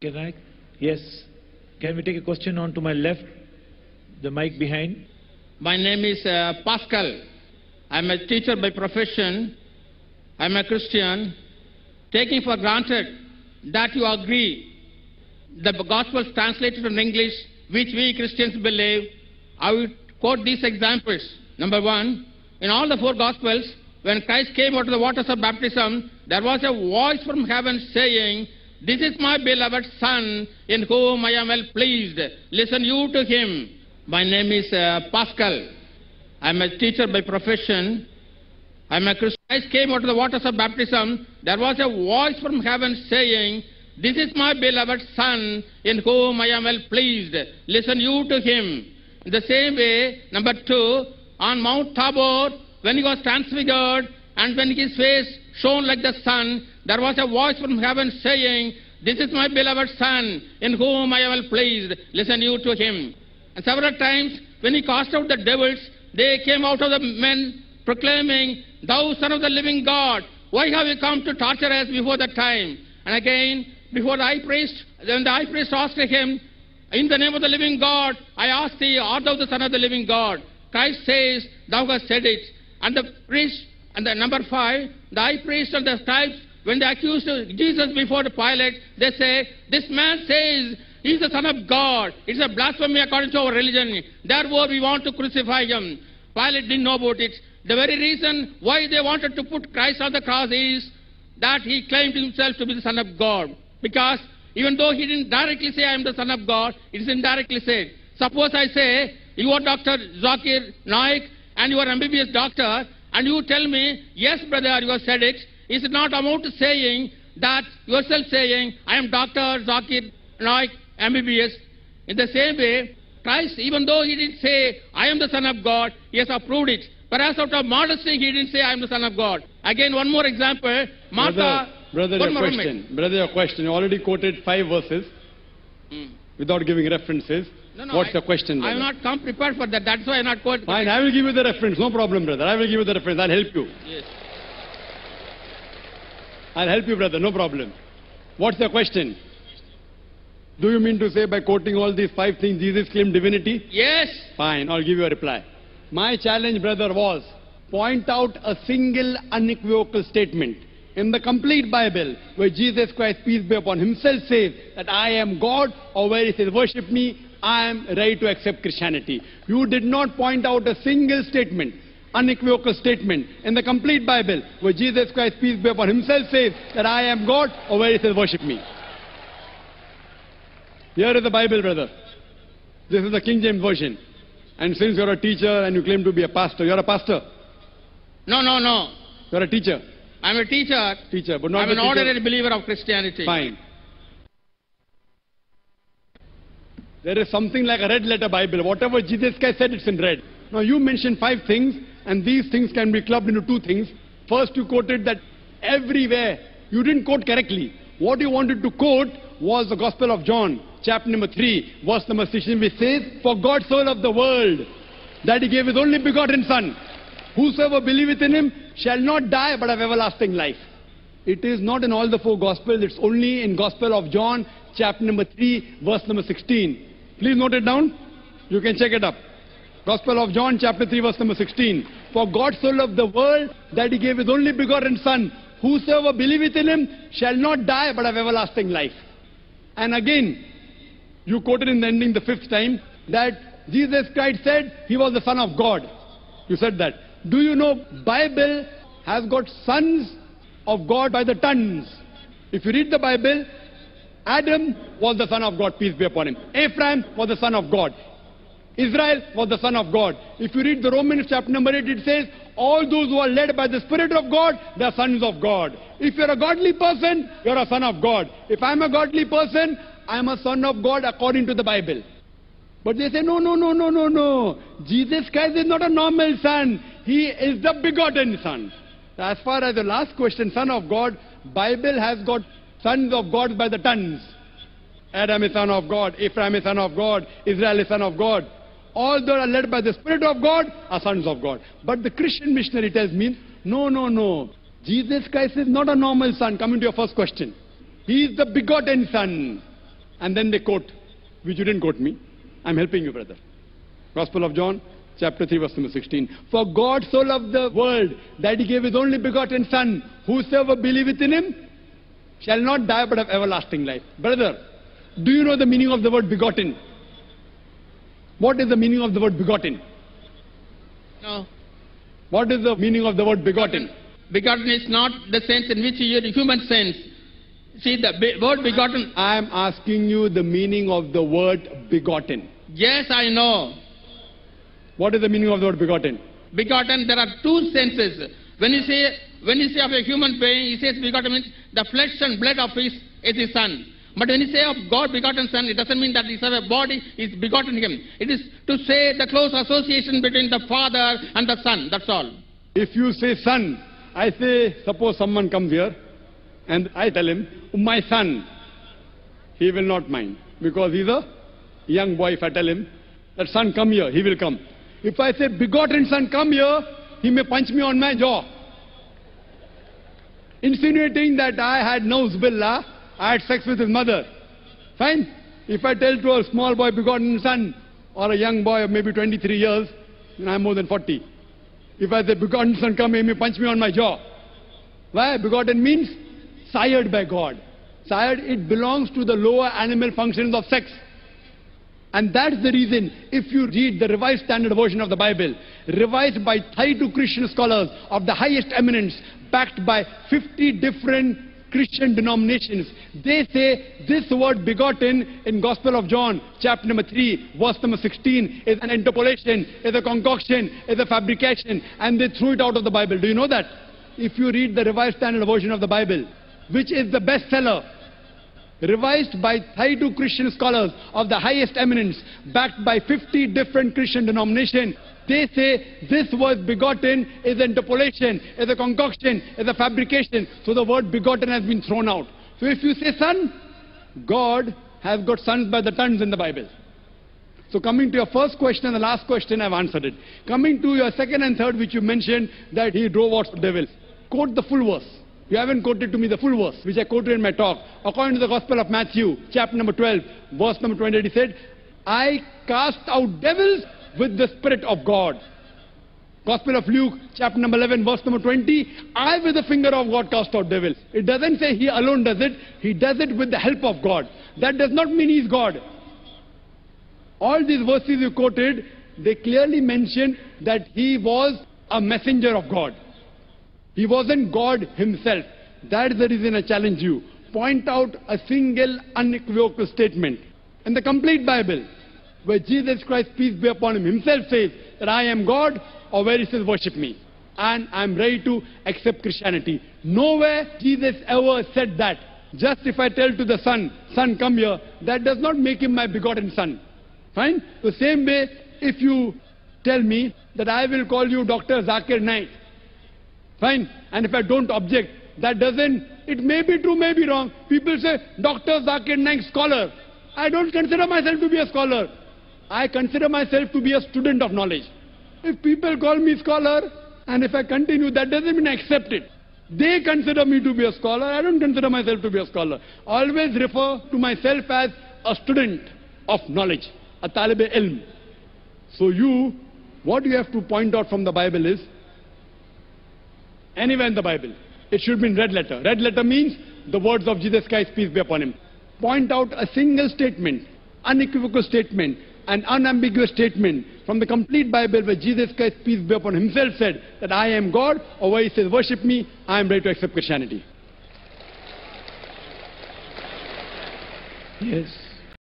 Zakir Naik? Yes. Can we take a question on to my left? The mic behind. My name is Pascal. I'm a teacher by profession. I'm a Christian. Taking for granted that you agree the Gospels translated in English, which we Christians believe, I will quote these examples. Number one, in all the four Gospels, when Christ came out of the waters of baptism, there was a voice from heaven saying, "This is my beloved Son, in whom I am well pleased. Listen you to him." My name is Pascal. I'm a teacher by profession. I'm a Christian. Christ came out of the waters of baptism. There was a voice from heaven saying, "This is my beloved Son, in whom I am well pleased. Listen you to him." In the same way, number two, on Mount Tabor, when he was transfigured and when his face shone like the sun, there was a voice from heaven saying, "This is my beloved Son, in whom I am well pleased. Listen you to him." And several times, when he cast out the devils, they came out of the men proclaiming, "Thou Son of the living God, why have you come to torture us before the time?" And again, before the high priest, then the high priest asked him, "In the name of the living God, I ask thee, art thou the Son of the living God?" Christ says, "Thou hast said it." And the priest, and the number 5, the high priest and the scribes, when they accused Jesus before the Pilate, they say, "This man says he is the Son of God. It's a blasphemy according to our religion. Therefore, we want to crucify him." Pilate didn't know about it. The very reason why they wanted to put Christ on the cross is that he claimed himself to be the Son of God. Because even though he didn't directly say, "I am the Son of God," it is indirectly said. Suppose I say, "You are Dr. Zakir Naik and you are MBBS doctor," and you tell me, "Yes, brother, you have said it." Is it not amount to saying that yourself saying, "I am Dr. Zakir Naik, MBBS"? In the same way, Christ, even though he didn't say, "I am the Son of God," he has approved it. Perhaps out of modesty, he didn't say, "I am the Son of God." Again, one more example. Martha. Brother, your question. You already quoted 5 verses without giving references. No, What's your question, brother? I have not come prepared for that. That's why I not quote. Fine, I will give you the reference. No problem, brother. I will give you the reference. I'll help you. Yes. I'll help you, brother. No problem. What's your question? Do you mean to say by quoting all these 5 things, Jesus claimed divinity? Yes. Fine, I'll give you a reply. My challenge, brother, was point out a single unequivocal statement in the complete Bible where Jesus Christ, peace be upon him, himself says that I am God, or where he says, "Worship me, I am ready to accept Christianity." You did not point out a single statement, unequivocal statement in the complete Bible where Jesus Christ, peace be upon him, himself says that I am God, or where he says, "Worship me." Here is the Bible, brother. This is the King James Version. And since you're a teacher and you claim to be a pastor, you're a pastor. No. You're a teacher. I'm a teacher. Teacher, but not I'm an ordinary believer of Christianity. Fine. There is something like a red letter Bible. Whatever Jesus Christ said, it's in red. Now you mentioned 5 things, and these things can be clubbed into 2 things. First, you quoted that everywhere. You didn't quote correctly. What you wanted to quote was the Gospel of John, chapter number 3, verse number 16, which says, "For God so loved the world, that he gave his only begotten Son. Whosoever believeth in him shall not die, but have everlasting life." It is not in all the 4 Gospels. It's only in Gospel of John, chapter number 3, verse number 16. Please note it down. You can check it up. Gospel of John, chapter 3, verse number 16. "For God so loved the world, that he gave his only begotten Son. Whosoever believeth in him shall not die, but have everlasting life." And again, you quoted in the ending the 5th time that Jesus Christ said he was the Son of God. You said that. Do you know Bible has got sons of God by the tons? If you read the Bible, Adam was the son of God, peace be upon him. Ephraim was the son of God. Israel was the son of God. If you read the Romans chapter number 8, it says, all those who are led by the Spirit of God, they are sons of God. If you're a godly person, you're a son of God. If I'm a godly person, I'm a son of God according to the Bible. But they say, no. Jesus Christ is not a normal son. He is the begotten Son. As far as the last question, Son of God, Bible has got sons of God by the tons. Adam is son of God, Ephraim is son of God, Israel is son of God. All that are led by the Spirit of God are sons of God. But the Christian missionary tells me, no. Jesus Christ is not a normal son. Coming to your first question. He is the begotten Son. and then they quote, which you didn't quote me. I'm helping you, brother. Gospel of John, chapter 3, verse number 16. For God so loved the world that he gave his only begotten Son. Whosoever believeth in him shall not die but have everlasting life. Brother, do you know the meaning of the word begotten? What is the meaning of the word begotten? No. What is the meaning of the word begotten? Begotten is not the sense in which you use human sense. See, the word begotten. I am asking you the meaning of the word begotten. Yes, I know. What is the meaning of the word begotten? Begotten, there are two senses. When you say of a human being, he says begotten means the flesh and blood of his son. But when you say of God begotten Son, it doesn't mean that he has a body, is begotten him. It is to say the close association between the Father and the Son. That's all. If you say son, I say, suppose someone comes here and I tell him, my son, he will not mind because he's a young boy. If I tell him that son come here, he will come. If I say begotten Son come here, he may punch me on my jaw, insinuating that I had nose-billah, I had sex with his mother. Fine. If I tell to a small boy begotten son, or a young boy of maybe 23 years, then I'm more than 40. If I say begotten Son come here, he may punch me on my jaw. Why? Begotten means sired by God. Sired, it belongs to the lower animal functions of sex. And that's the reason, if you read the Revised Standard Version of the Bible, revised by 32 Christian scholars of the highest eminence, backed by 50 different Christian denominations, they say this word begotten in Gospel of John, chapter number 3, verse number 16, is an interpolation, is a concoction, is a fabrication, and they threw it out of the Bible. Do you know that? If you read the Revised Standard Version of the Bible, which is the bestseller, revised by 32 Christian scholars of the highest eminence, backed by 50 different Christian denominations, they say this word begotten is an interpolation, is a concoction, is a fabrication. So the word begotten has been thrown out. So if you say son, God has got sons by the tons in the Bible. So coming to your first question and the last question, I've answered it. Coming to your second and third, which you mentioned, that he drove out devils. Quote the full verse. You haven't quoted to me the full verse, which I quoted in my talk. According to the Gospel of Matthew, chapter number 12, verse number 28, he said, I cast out devils with the Spirit of God. Gospel of Luke, chapter number 11, verse number 20, I with the finger of God cast out devils. It doesn't say he alone does it, he does it with the help of God. That does not mean he's God. All these verses you quoted, they clearly mention that he was a messenger of God. He wasn't God himself. That is the reason I challenge you. Point out a single unequivocal statement in the complete Bible where Jesus Christ, peace be upon him, himself says that I am God, or where he says worship me. And I'm ready to accept Christianity. Nowhere Jesus ever said that. Just if I tell to the son, son come here, that does not make him my begotten son. Fine? The same way, if you tell me that I will call you Dr. Zakir Naik, fine, and if I don't object, that doesn't, it may be true, may be wrong. People say, Dr. Zakir Naik, scholar. I don't consider myself to be a scholar. I consider myself to be a student of knowledge. If people call me scholar, and if I continue, that doesn't mean I accept it. They consider me to be a scholar, I don't consider myself to be a scholar. Always refer to myself as a student of knowledge, a talib ilm. So you, what you have to point out from the Bible is, anywhere in the Bible, it should be in red letter. Red letter means the words of Jesus Christ, peace be upon him. Point out a single statement, unequivocal statement, an unambiguous statement from the complete Bible where Jesus Christ, peace be upon him, himself said that I am God, or where he says worship me, I am ready to accept Christianity. Yes.